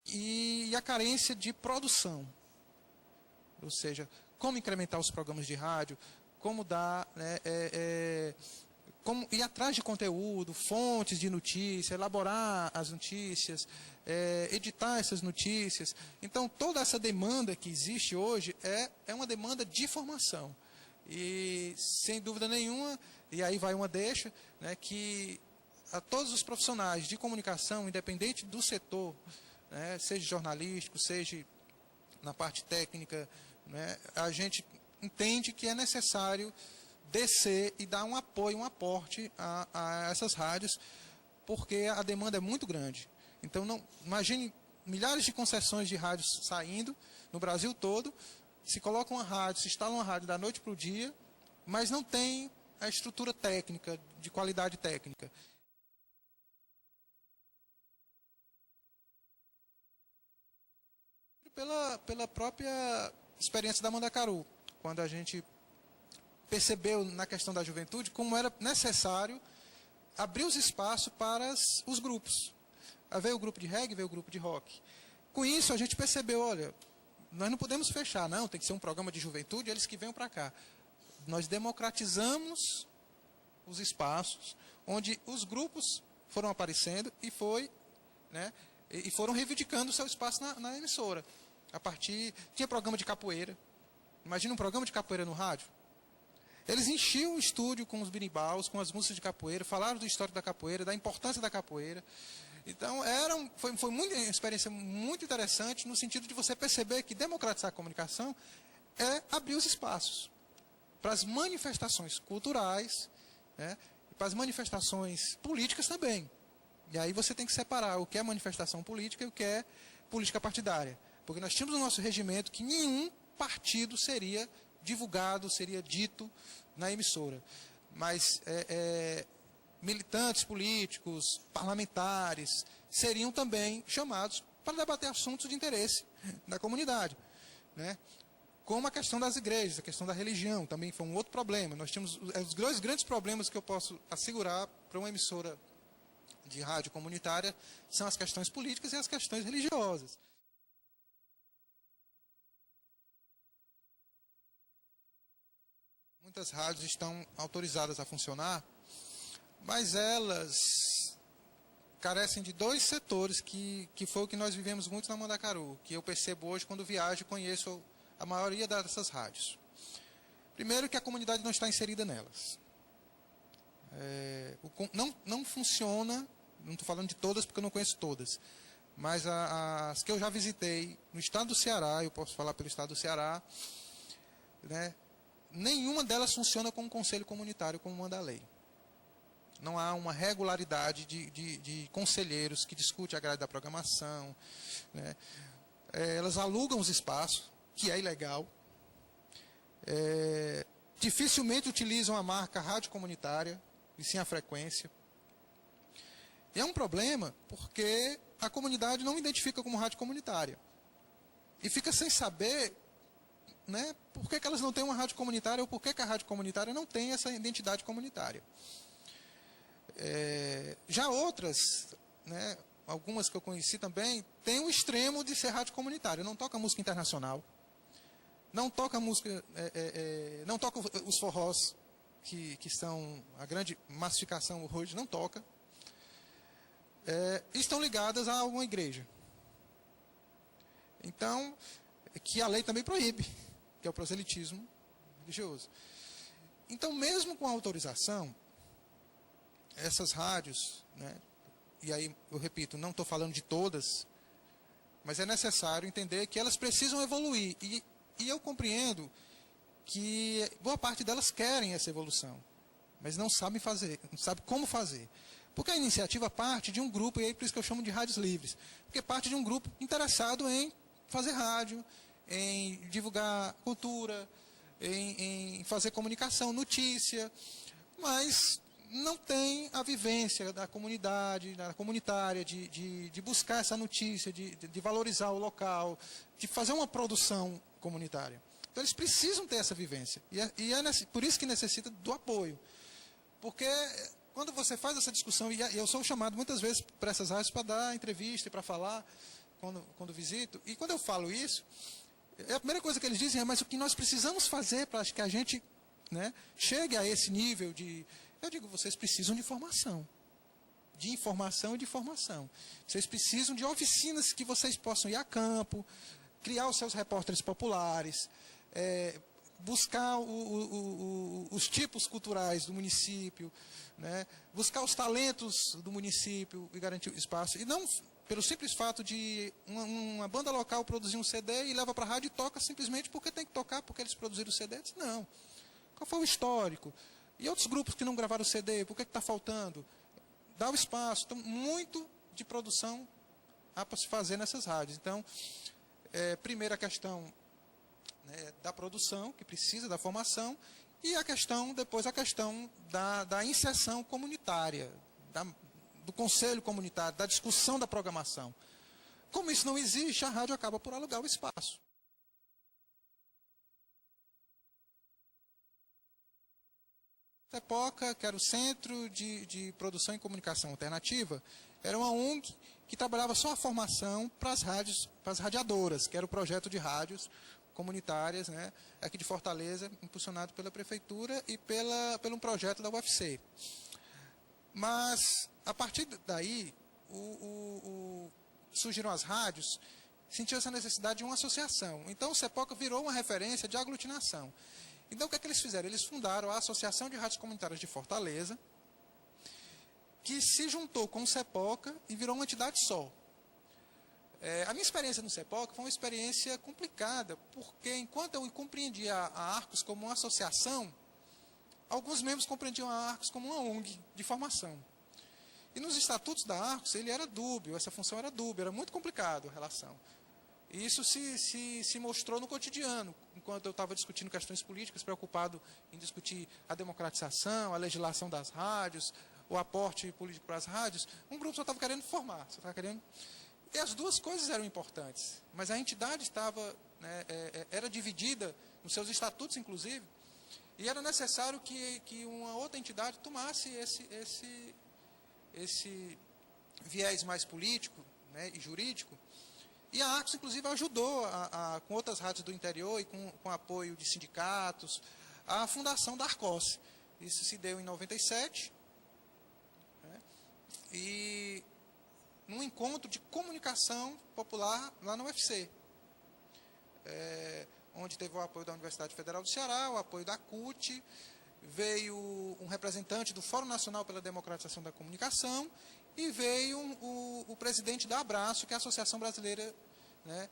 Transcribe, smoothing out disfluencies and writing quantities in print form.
e a carência de produção. Ou seja, como incrementar os programas de rádio, como dar, né, como ir atrás de conteúdo, fontes de notícia, elaborar as notícias, editar essas notícias. Então, toda essa demanda que existe hoje é uma demanda de formação. E, sem dúvida nenhuma, e aí vai uma deixa, né, que a todos os profissionais de comunicação, independente do setor, né, seja jornalístico, seja na parte técnica, né, a gente entende que é necessário descer e dar um apoio, um aporte a essas rádios, porque a demanda é muito grande. Então, imagine milhares de concessões de rádios saindo no Brasil todo, se coloca uma rádio, se instala uma rádio da noite para o dia, mas não tem a estrutura técnica, de qualidade técnica. Pela própria experiência da Mandacaru, quando a gente percebeu na questão da juventude como era necessário abrir os espaços para os grupos. Veio o grupo de reggae, veio o grupo de rock. Com isso a gente percebeu, olha, nós não podemos fechar, não, tem que ser um programa de juventude, eles que venham para cá. Nós democratizamos os espaços, onde os grupos foram aparecendo e foram reivindicando o seu espaço na emissora. Tinha programa de capoeira. Imagina um programa de capoeira no rádio. Eles enchiam o estúdio com os birimbaus, com as músicas de capoeira, falaram do histórico da capoeira, da importância da capoeira. Então, foi uma experiência muito interessante, no sentido de você perceber que democratizar a comunicação é abrir os espaços para as manifestações culturais, né, e para as manifestações políticas também. E aí você tem que separar o que é manifestação política e o que é política partidária. Porque nós tínhamos no nosso regimento que nenhum partido seria divulgado, seria dito na emissora. Mas militantes políticos, parlamentares, seriam também chamados para debater assuntos de interesse da comunidade, né? Como a questão das igrejas, a questão da religião, também foi um outro problema. Nós tínhamos os dois grandes problemas que eu posso assegurar para uma emissora de rádio comunitária, são as questões políticas e as questões religiosas. Muitas rádios estão autorizadas a funcionar, mas elas carecem de dois setores que foi o que nós vivemos muito na Mandacaru, que eu percebo hoje quando viajo e conheço a maioria dessas rádios. Primeiro, que a comunidade não está inserida nelas. Não funciona, não estou falando de todas porque eu não conheço todas, mas as que eu já visitei no estado do Ceará, eu posso falar pelo estado do Ceará, né, nenhuma delas funciona com um conselho comunitário como manda a lei. Não há uma regularidade de conselheiros que discutem a grade da programação, né. Elas alugam os espaços, que é ilegal. Dificilmente utilizam a marca rádio comunitária, e sim a frequência. E é um problema porque a comunidade não identifica como rádio comunitária. E fica sem saber, né, por que elas não têm uma rádio comunitária ou por que a rádio comunitária não tem essa identidade comunitária. Já outras, né, algumas que eu conheci também, têm o extremo de ser rádio comunitária. Não toca música internacional. Não toca música, não toca os forrós, que são a grande massificação hoje, não toca. Estão ligadas a alguma igreja. Então, que a lei também proíbe, que é o proselitismo religioso. Então, mesmo com a autorização, essas rádios, né, e aí eu repito, não estou falando de todas, mas é necessário entender que elas precisam evoluir. E eu compreendo que boa parte delas querem essa evolução, mas não sabem fazer, não sabem como fazer. Porque a iniciativa parte de um grupo, e aí por isso que eu chamo de rádios livres, porque parte de um grupo interessado em fazer rádio, em divulgar cultura, em fazer comunicação, notícia, mas não tem a vivência da comunidade, da comunitária, de buscar essa notícia, de valorizar o local, de fazer uma produção comunitária. Então eles precisam ter essa vivência. E é por isso que necessita do apoio. Porque quando você faz essa discussão, e eu sou chamado muitas vezes para essas rádios para dar entrevista e para falar, quando visito, e quando eu falo isso, a primeira coisa que eles dizem é, mas o que nós precisamos fazer para que a gente, né, chegue a esse nível de... Eu digo, vocês precisam de formação. De informação e de formação. Vocês precisam de oficinas que vocês possam ir a campo, criar os seus repórteres populares, buscar os tipos culturais do município, né, buscar os talentos do município e garantir o espaço. E não pelo simples fato de uma banda local produzir um CD e leva para a rádio e toca simplesmente porque tem que tocar, porque eles produziram o CD. Não. Qual foi o histórico? E outros grupos que não gravaram o CD, por que está faltando? Dá o espaço. Então, muito de produção há para se fazer nessas rádios. Então, primeiro a questão, né, da produção, que precisa da formação, e depois a questão da inserção comunitária, do conselho comunitário, da discussão da programação. Como isso não existe, a rádio acaba por alugar o espaço. CEPOCA, que era o Centro de Produção e Comunicação Alternativa, era uma ONG que trabalhava só a formação para as rádios, para as radiadoras, que era o projeto de rádios comunitárias, né, aqui de Fortaleza, impulsionado pela Prefeitura e pelo um projeto da UFC. Mas, a partir daí, surgiram as rádios, sentiu essa necessidade de uma associação. Então, o CEPOCA virou uma referência de aglutinação. Então, o que é que eles fizeram? Eles fundaram a Associação de Rádios Comunitárias de Fortaleza, que se juntou com o CEPOCA e virou uma entidade só. A minha experiência no CEPOCA foi uma experiência complicada, porque enquanto eu compreendia a Arcos como uma associação, alguns membros compreendiam a Arcos como uma ONG de formação. E nos estatutos da Arcos, ele era dúbio, essa função era dúbia, era muito complicado a relação. E isso se mostrou no cotidiano, enquanto eu estava discutindo questões políticas, preocupado em discutir a democratização, a legislação das rádios, o aporte político para as rádios, um grupo só estava querendo formar, só estava querendo... E as duas coisas eram importantes, mas a entidade estava, né, era dividida, nos seus estatutos inclusive, e era necessário que uma outra entidade tomasse esse viés mais político, né, e jurídico. E a Arcos, inclusive, ajudou, com outras rádios do interior e com apoio de sindicatos, a fundação da Arcos. Isso se deu em 97, né, e num encontro de comunicação popular lá na UFC, onde teve o apoio da Universidade Federal do Ceará, o apoio da CUT, veio um representante do Fórum Nacional pela Democratização da Comunicação, e veio o presidente da Abraço, que é a Associação Brasileira, né,